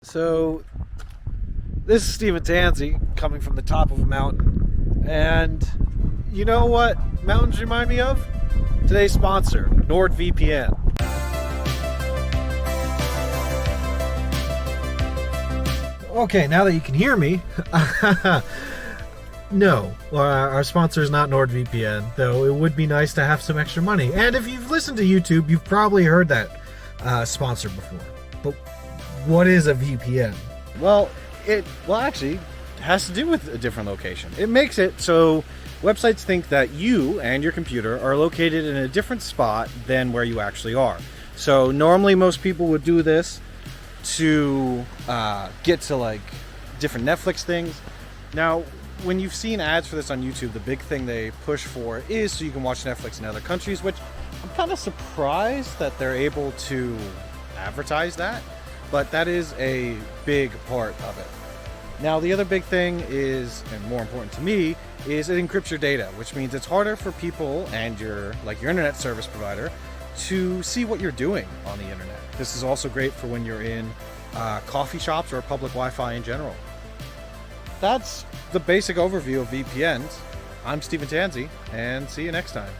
So, this is Steven Tansey coming from the top of a mountain. And you know what mountains remind me of? Today's sponsor, NordVPN. Okay, now that you can hear me, no, our sponsor is not NordVPN, though it would be nice to have some extra money. And if you've listened to YouTube, you've probably heard that sponsor before. But what is a VPN? Well, actually, it has to do with a different location. It makes it so websites think that you and your computer are located in a different spot than where you actually are. So normally most people would do this to get to like different Netflix things. Now, when you've seen ads for this on YouTube, the big thing they push for is so you can watch Netflix in other countries, which I'm kind of surprised that they're able to advertise that. But that is a big part of it. Now, the other big thing is, and more important to me, is it encrypts your data, which means it's harder for people and your internet service provider to see what you're doing on the internet. This is also great for when you're in coffee shops or public Wi-Fi in general. That's the basic overview of VPNs. I'm Steven Tansey, and see you next time.